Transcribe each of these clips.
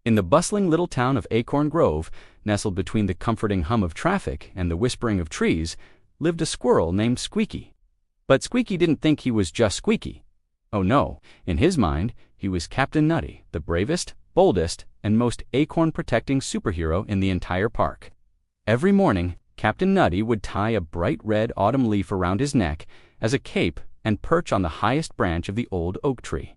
In the bustling little town of Acorn Grove, nestled between the comforting hum of traffic and the whispering of trees, lived a squirrel named Squeaky. But Squeaky didn't think he was just Squeaky. Oh no, in his mind, he was Captain Nutty, the bravest, boldest, and most acorn-protecting superhero in the entire park. Every morning, Captain Nutty would tie a bright red autumn leaf around his neck as a cape and perch on the highest branch of the old oak tree.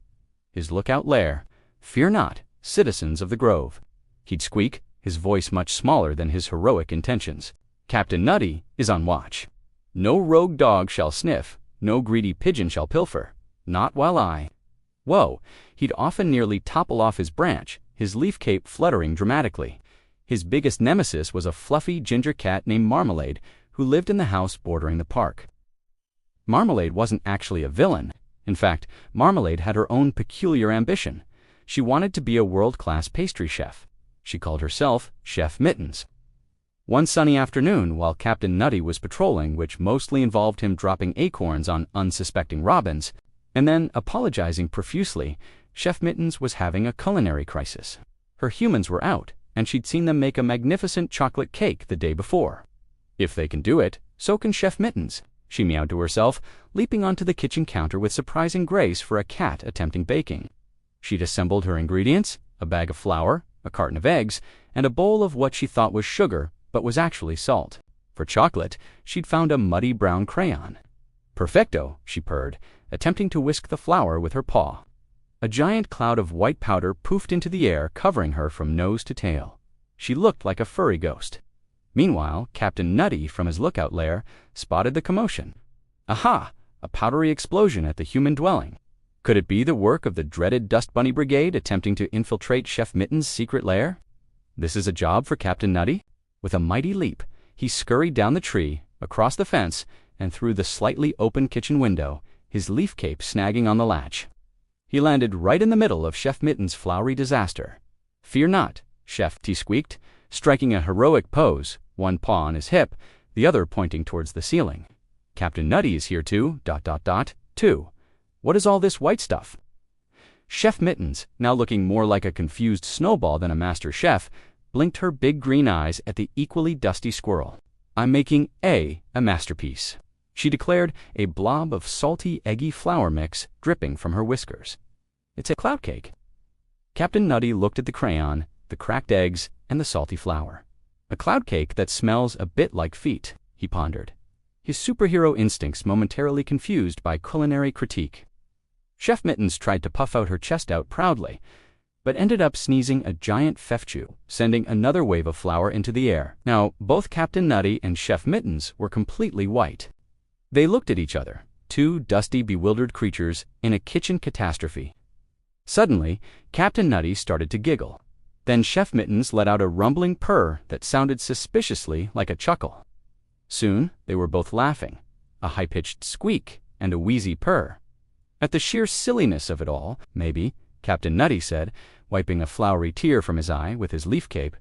His lookout lair, "Fear not, citizens of the grove." He'd squeak, his voice much smaller than his heroic intentions. "Captain Nutty is on watch. No rogue dog shall sniff, no greedy pigeon shall pilfer. Not while I—" Whoa, he'd often nearly topple off his branch, his leaf cape fluttering dramatically. His biggest nemesis was a fluffy ginger cat named Marmalade, who lived in the house bordering the park. Marmalade wasn't actually a villain. In fact, Marmalade had her own peculiar ambition. She wanted to be a world-class pastry chef. She called herself Chef Mittens. One sunny afternoon, while Captain Nutty was patrolling, which mostly involved him dropping acorns on unsuspecting robins, and then apologizing profusely, Chef Mittens was having a culinary crisis. Her humans were out, and she'd seen them make a magnificent chocolate cake the day before. If they can do it, so can Chef Mittens, she meowed to herself, leaping onto the kitchen counter with surprising grace for a cat attempting baking. She'd assembled her ingredients, a bag of flour, a carton of eggs, and a bowl of what she thought was sugar, but was actually salt. For chocolate, she'd found a muddy brown crayon. "Perfecto," she purred, attempting to whisk the flour with her paw. A giant cloud of white powder poofed into the air, covering her from nose to tail. She looked like a furry ghost. Meanwhile, Captain Nutty, from his lookout lair, spotted the commotion. Aha! A powdery explosion at the human dwelling. Could it be the work of the dreaded Dust Bunny Brigade attempting to infiltrate Chef Mittens' secret lair? This is a job for Captain Nutty? With a mighty leap, he scurried down the tree, across the fence, and through the slightly open kitchen window, his leaf cape snagging on the latch. He landed right in the middle of Chef Mittens' floury disaster. "Fear not," Chef T squeaked, striking a heroic pose, one paw on his hip, the other pointing towards the ceiling. "Captain Nutty is here too, too. What is all this white stuff?" Chef Mittens, now looking more like a confused snowball than a master chef, blinked her big green eyes at the equally dusty squirrel. "I'm making a masterpiece," she declared, a blob of salty, eggy flour mix dripping from her whiskers. "It's a cloud cake." Captain Nutty looked at the crayon, the cracked eggs, and the salty flour. "A cloud cake that smells a bit like feet," he pondered, his superhero instincts momentarily confused by culinary critique. Chef Mittens tried to puff out her chest out proudly, but ended up sneezing a giant fefchew, sending another wave of flour into the air. Now, both Captain Nutty and Chef Mittens were completely white. They looked at each other, two dusty, bewildered creatures in a kitchen catastrophe. Suddenly, Captain Nutty started to giggle. Then Chef Mittens let out a rumbling purr that sounded suspiciously like a chuckle. Soon, they were both laughing, a high-pitched squeak and a wheezy purr. At the sheer silliness of it all, maybe, Captain Nutty said, wiping a floury tear from his eye with his leaf cape.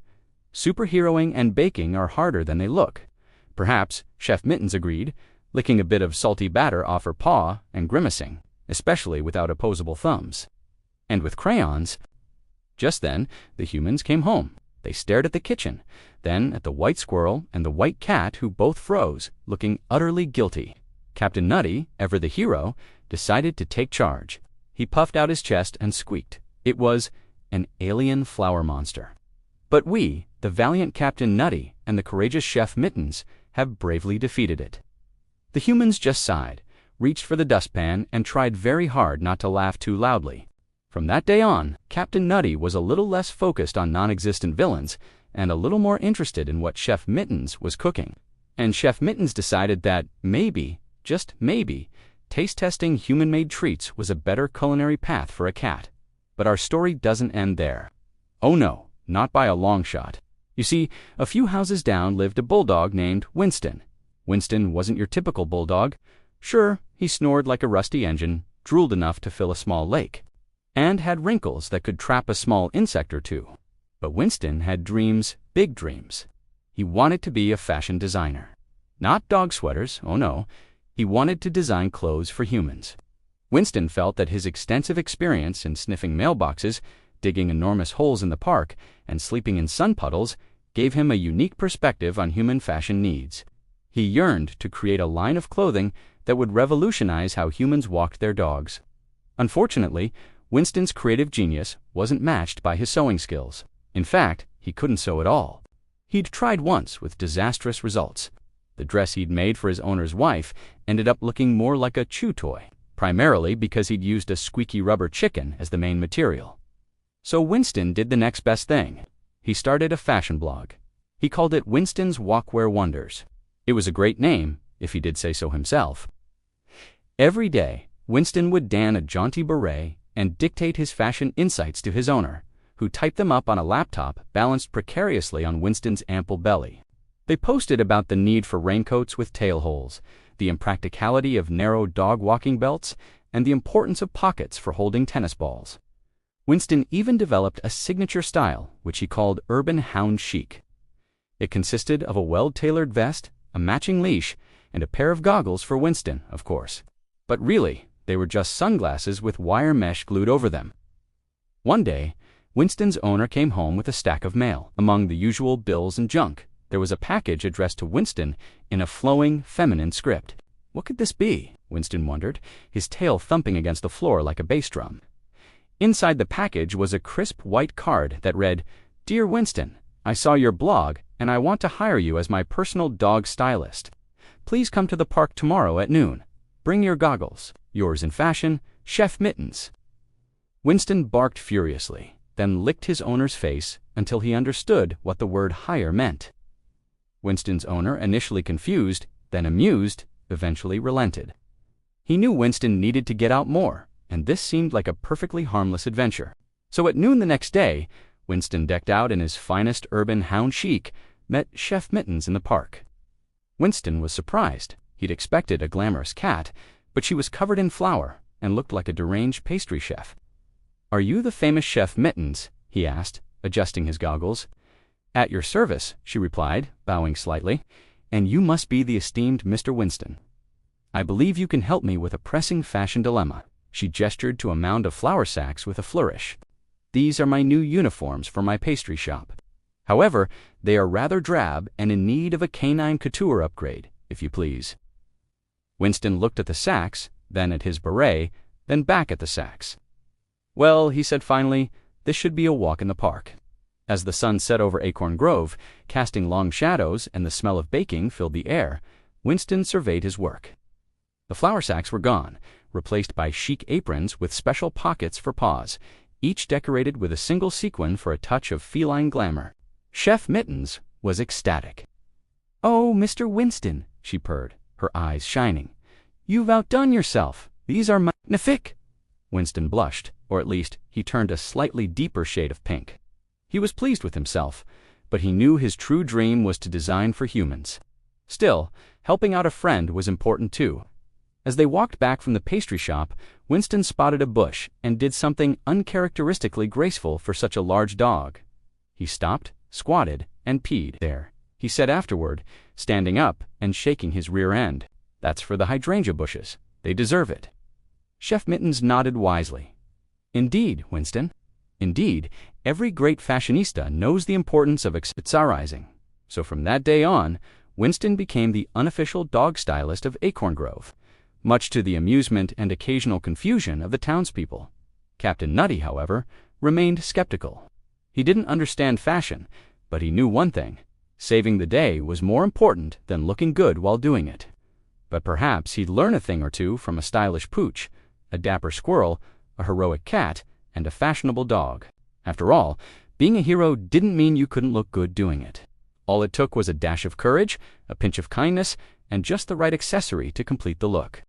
"Superheroing and baking are harder than they look." Perhaps, Chef Mittens agreed, licking a bit of salty batter off her paw and grimacing, especially without opposable thumbs. And with crayons. Just then, the humans came home. They stared at the kitchen, then at the white squirrel and the white cat, who both froze, looking utterly guilty. Captain Nutty, ever the hero, decided to take charge. He puffed out his chest and squeaked. It was an alien flour monster. But we, the valiant Captain Nutty and the courageous Chef Mittens, have bravely defeated it. The humans just sighed, reached for the dustpan, and tried very hard not to laugh too loudly. From that day on, Captain Nutty was a little less focused on non-existent villains and a little more interested in what Chef Mittens was cooking. And Chef Mittens decided that maybe, just maybe, taste-testing human-made treats was a better culinary path for a cat. But our story doesn't end there. Oh no, not by a long shot. You see, a few houses down lived a bulldog named Winston. Winston wasn't your typical bulldog. Sure, he snored like a rusty engine, drooled enough to fill a small lake, and had wrinkles that could trap a small insect or two. But Winston had dreams, big dreams. He wanted to be a fashion designer. Not dog sweaters, oh no. He wanted to design clothes for humans. Winston felt that his extensive experience in sniffing mailboxes digging enormous holes in the park and sleeping in sun puddles gave him a unique perspective on human fashion needs. He yearned to create a line of clothing that would revolutionize how humans walked their dogs. Unfortunately, Winston's creative genius wasn't matched by his sewing skills. In fact, he couldn't sew at all. He'd tried once with disastrous results. The dress he'd made for his owner's wife ended up looking more like a chew toy, primarily because he'd used a squeaky rubber chicken as the main material. So Winston did the next best thing. He started a fashion blog. He called it Winston's Walkwear Wonders. It was a great name, if he did say so himself. Every day, Winston would don a jaunty beret and dictate his fashion insights to his owner, who typed them up on a laptop balanced precariously on Winston's ample belly. They posted about the need for raincoats with tail holes, the impracticality of narrow dog walking belts, and the importance of pockets for holding tennis balls. Winston even developed a signature style, which he called urban hound chic. It consisted of a well-tailored vest, a matching leash, and a pair of goggles for Winston, of course. But really, they were just sunglasses with wire mesh glued over them. One day, Winston's owner came home with a stack of mail. Among the usual bills and junk, there was a package addressed to Winston in a flowing, feminine script. What could this be? Winston wondered, his tail thumping against the floor like a bass drum. Inside the package was a crisp white card that read, "Dear Winston, I saw your blog and I want to hire you as my personal dog stylist. Please come to the park tomorrow at noon. Bring your goggles. Yours in fashion, Chef Mittens." Winston barked furiously, then licked his owner's face until he understood what the word hire meant. Winston's owner, initially confused, then amused, eventually relented. He knew Winston needed to get out more, and this seemed like a perfectly harmless adventure. So at noon the next day, Winston, decked out in his finest urban hound chic, met Chef Mittens in the park. Winston was surprised. He'd expected a glamorous cat, but she was covered in flour and looked like a deranged pastry chef. "Are you the famous Chef Mittens?" he asked, adjusting his goggles. "At your service," she replied, bowing slightly, "and you must be the esteemed Mr. Winston. I believe you can help me with a pressing fashion dilemma." She gestured to a mound of flour sacks with a flourish. "These are my new uniforms for my pastry shop. However, they are rather drab and in need of a canine couture upgrade, if you please." Winston looked at the sacks, then at his beret, then back at the sacks. "Well," he said finally, "this should be a walk in the park." As the sun set over Acorn Grove, casting long shadows and the smell of baking filled the air, Winston surveyed his work. The flour sacks were gone, replaced by chic aprons with special pockets for paws, each decorated with a single sequin for a touch of feline glamour. Chef Mittens was ecstatic. "Oh, Mr. Winston," she purred, her eyes shining. "You've outdone yourself. These are magnifique." Winston blushed, or at least he turned a slightly deeper shade of pink. He was pleased with himself, but he knew his true dream was to design for humans. Still, helping out a friend was important too. As they walked back from the pastry shop, Winston spotted a bush and did something uncharacteristically graceful for such a large dog. He stopped, squatted, and peed there, he said afterward, standing up and shaking his rear end. "That's for the hydrangea bushes. They deserve it." Chef Mittens nodded wisely. "Indeed, Winston. Indeed, every great fashionista knows the importance of accessorizing." So from that day on, Winston became the unofficial dog stylist of Acorn Grove, much to the amusement and occasional confusion of the townspeople. Captain Nutty, however, remained skeptical. He didn't understand fashion, but he knew one thing: saving the day was more important than looking good while doing it. But perhaps he'd learn a thing or two from a stylish pooch, a dapper squirrel, a heroic cat, and a fashionable dog. After all, being a hero didn't mean you couldn't look good doing it. All it took was a dash of courage, a pinch of kindness, and just the right accessory to complete the look.